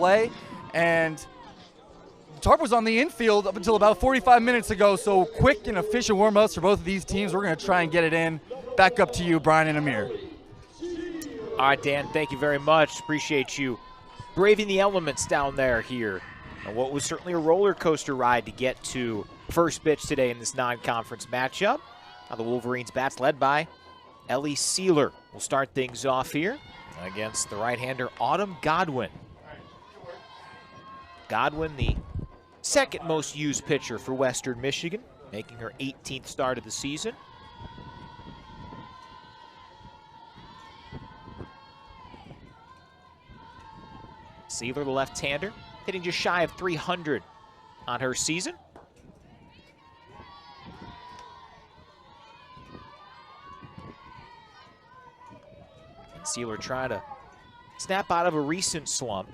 play, and Tarp was on the infield up until about 45 minutes ago, so quick and efficient warm-ups for both of these teams. We're going to try and get it in. Back up to you, Brian and Amer. All right, Dan, thank you very much. Appreciate you braving the elements down there here. And what was certainly a roller coaster ride to get to first pitch today in this non-conference matchup. Now the Wolverines bats led by Ellie Sealer will start things off here against the right-hander Autumn Godwin. Godwin, the second most used pitcher for Western Michigan, making her 18th start of the season. Sealer, the left-hander, hitting just shy of 300 on her season. And Sealer trying to snap out of a recent slump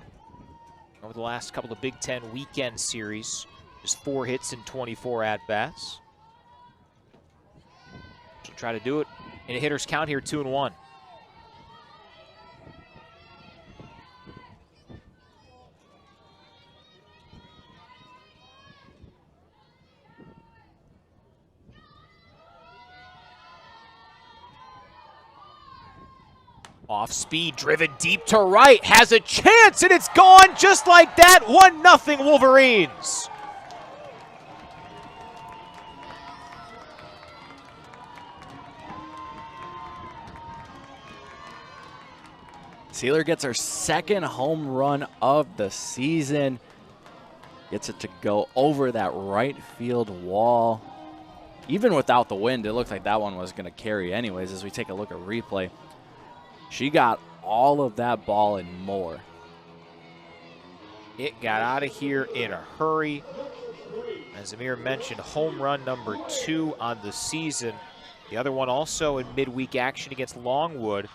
over the last couple of Big Ten weekend series. Just 4 hits and 24 at-bats. She'll try to do it in a hitter's count here, 2-1. Off speed, driven deep to right, has a chance, and it's gone just like that. 1-0 Wolverines. Sealer gets her second home run of the season. Gets it to go over that right field wall. Even without the wind, it looked like that one was going to carry anyways as we take a look at replay. She got all of that ball and more. It got out of here in a hurry. As Amer mentioned, home run number 2 on the season. The other one also in midweek action against Longwood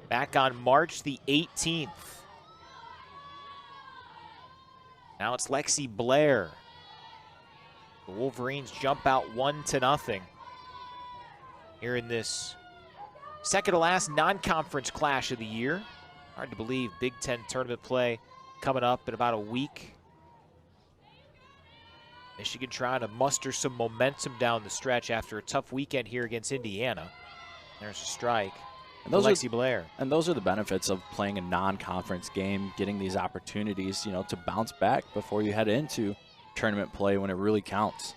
back on March the 18th. Now it's Lexi Blair. The Wolverines jump out 1-0 here in this second to last non-conference clash of the year. Hard to believe Big Ten tournament play coming up in about a week. Michigan trying to muster some momentum down the stretch after a tough weekend here against Indiana. There's a strike. And those Lexi Blair. And those are the benefits of playing a non-conference game, getting these opportunities, you know, to bounce back before you head into tournament play when it really counts.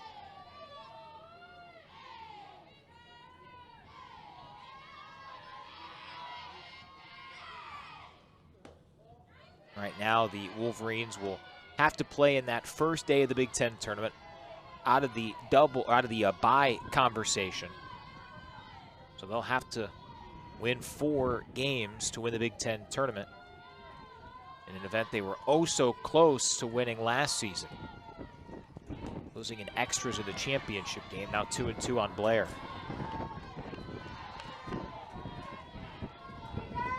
Right now, the Wolverines will have to play in that first day of the Big Ten tournament out of the bye conversation. So they'll have to win 4 games to win the Big Ten tournament in an event they were oh so close to winning last season, losing in extras of the championship game. Now 2-2 on Blair.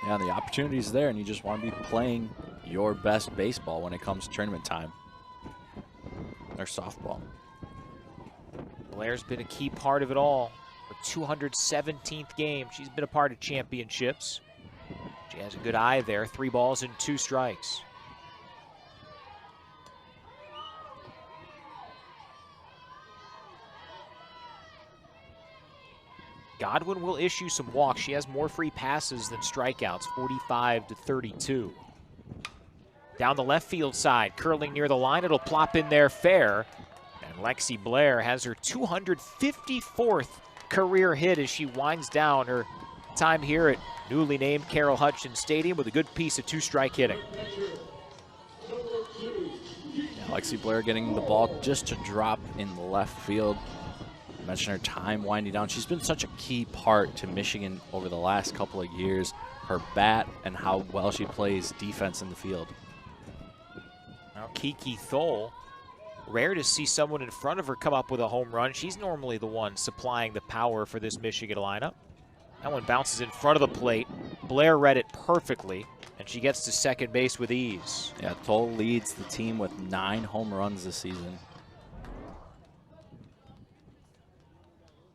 Yeah, the opportunity's there, and you just want to be playing your best baseball when it comes to tournament time. Or softball. Blair's been a key part of it all. Her 217th game. She's been a part of championships. She has a good eye there. 3 balls and 2 strikes. Godwin will issue some walks. She has more free passes than strikeouts, 45-32. Down the left field side, curling near the line, it'll plop in there fair. And Lexi Blair has her 254th career hit as she winds down her time here at newly named Carroll Hutchins Stadium with a good piece of 2-strike hitting. Yeah, Lexi Blair getting the ball just to drop in the left field. I mentioned her time winding down. She's been such a key part to Michigan over the last couple of years. Her bat and how well she plays defense in the field. Now Kiki Thole, rare to see someone in front of her come up with a home run. She's normally the one supplying the power for this Michigan lineup. That one bounces in front of the plate. Blair read it perfectly, and she gets to second base with ease. Yeah, Thole leads the team with 9 home runs this season.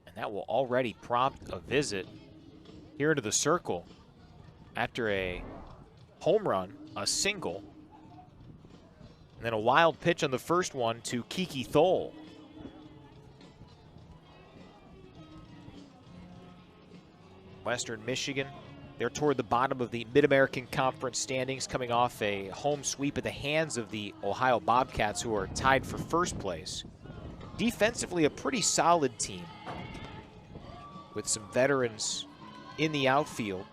And that will already prompt a visit here into the circle after a home run, a single, And then a wild pitch on the first one to Kiki Thole. Western Michigan, they're toward the bottom of the Mid-American Conference standings, coming off a home sweep at the hands of the Ohio Bobcats, who are tied for first place. Defensively, a pretty solid team with some veterans in the outfield.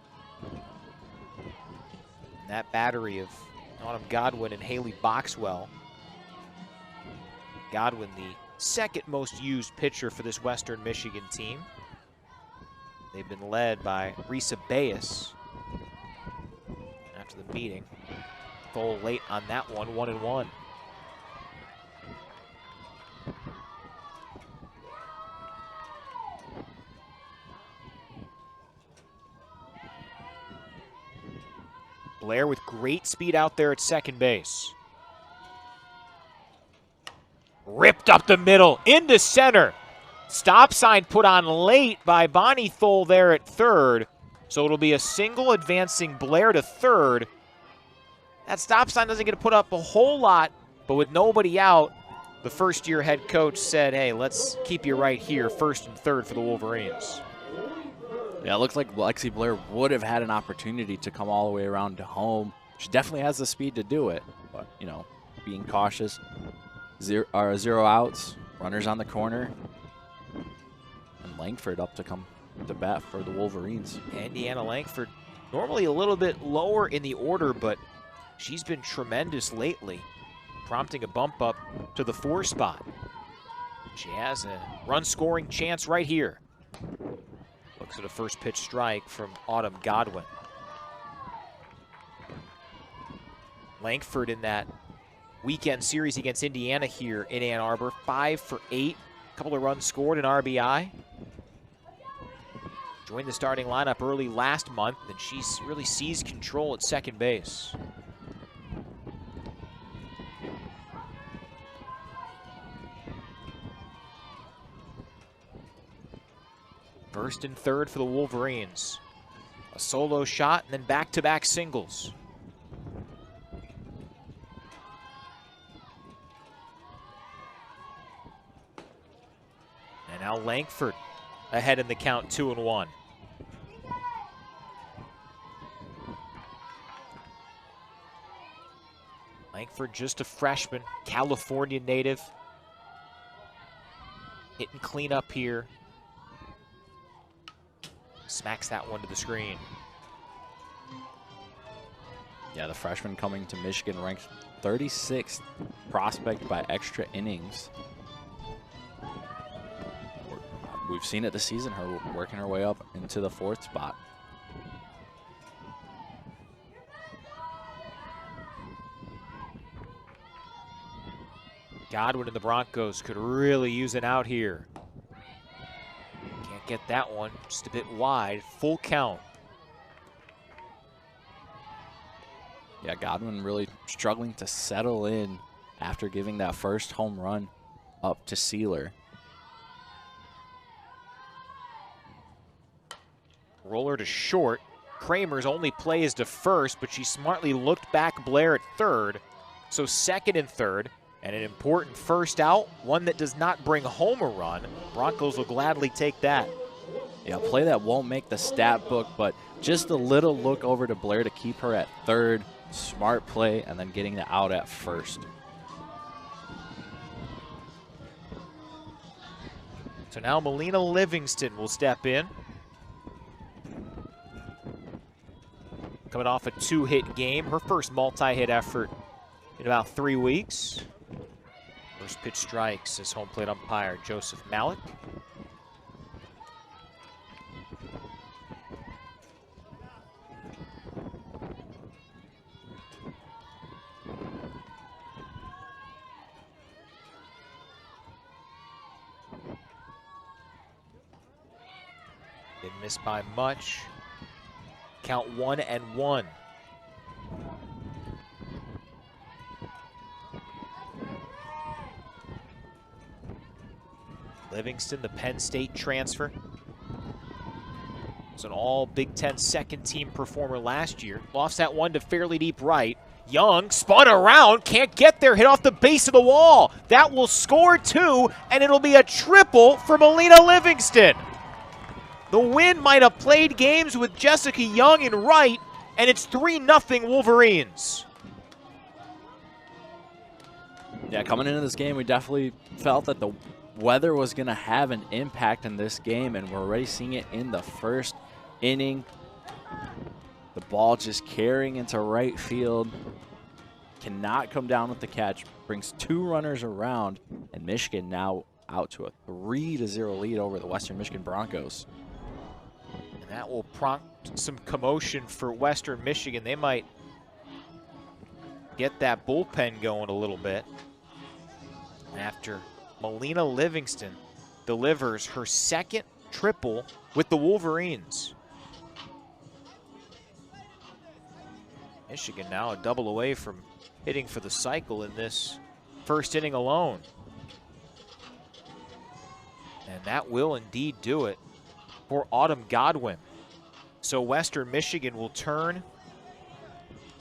And that battery of Autumn Godwin and Haley Boxwell. Godwin, the second most used pitcher for this Western Michigan team. They've been led by Risa Bayes after the meeting. Thole late on that one, 1-1. Blair with great speed out there at second base. Ripped up the middle, into center. Stop sign put on late by Bonnie Thole there at third. So it'll be a single advancing Blair to third. That stop sign doesn't get to put up a whole lot, but with nobody out, the first-year head coach said, hey, let's keep you right here, first and third for the Wolverines. Yeah, it looks like Lexi Blair would have had an opportunity to come all the way around to home. She definitely has the speed to do it, but, you know, being cautious. Zero outs, runners on the corner, and Langford up to come to bat for the Wolverines. Indiana Langford, normally a little bit lower in the order, but she's been tremendous lately, prompting a bump up to the 4 spot. She has a run-scoring chance right here. Looks at a first pitch strike from Autumn Godwin. Langford in that weekend series against Indiana here in Ann Arbor, 5 for 8, a couple of runs scored, an RBI. Joined the starting lineup early last month, and she's really seized control at second base. First and third for the Wolverines. A solo shot and then back-to-back singles. And now Langford ahead in the count, 2-1. Langford, just a freshman, California native. Hitting cleanup here. Smacks that one to the screen. Yeah, the freshman coming to Michigan, ranked 36th prospect by extra innings. We've seen it this season, her working her way up into the 4th spot. Godwin and the Broncos could really use an out here. Can't get that one, just a bit wide, full count. Yeah, Godwin really struggling to settle in after giving that first home run up to Sealer. Roller to short. Kramer's only play is to first, but she smartly looked back Blair at third. So second and third, and an important first out, one that does not bring home a run. Broncos will gladly take that. Yeah, play that won't make the stat book, but just a little look over to Blair to keep her at third. Smart play, and then getting the out at first. So now Melina Livingston will step in. Coming off a 2-hit game, her first multi-hit effort in about 3 weeks. First pitch strikes as home plate umpire Joseph Malik. Didn't miss by much. Count 1-1. Livingston, the Penn State transfer. Was an all Big Ten second team performer last year. Lofts that one to fairly deep right. Young spun around, can't get there, hit off the base of the wall. That will score 2, and it'll be a triple for Melina Livingston. The Wind might have played games with Jessica Young in right, and it's 3-0 Wolverines. Yeah, coming into this game, we definitely felt that the weather was going to have an impact in this game, and we're already seeing it in the first inning. The ball just carrying into right field. Cannot come down with the catch. Brings 2 runners around, and Michigan now out to a 3-0 lead over the Western Michigan Broncos. And that will prompt some commotion for Western Michigan. They might get that bullpen going a little bit after Melina Livingston delivers her second triple with the Wolverines. Michigan now a double away from hitting for the cycle in this first inning alone. And that will indeed do it for Autumn Godwin. So Western Michigan will turn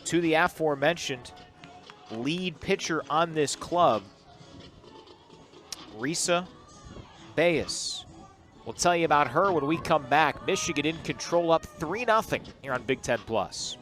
to the aforementioned lead pitcher on this club, Risa Bayes. We'll tell you about her when we come back. Michigan in control, up 3-0 here on Big Ten Plus.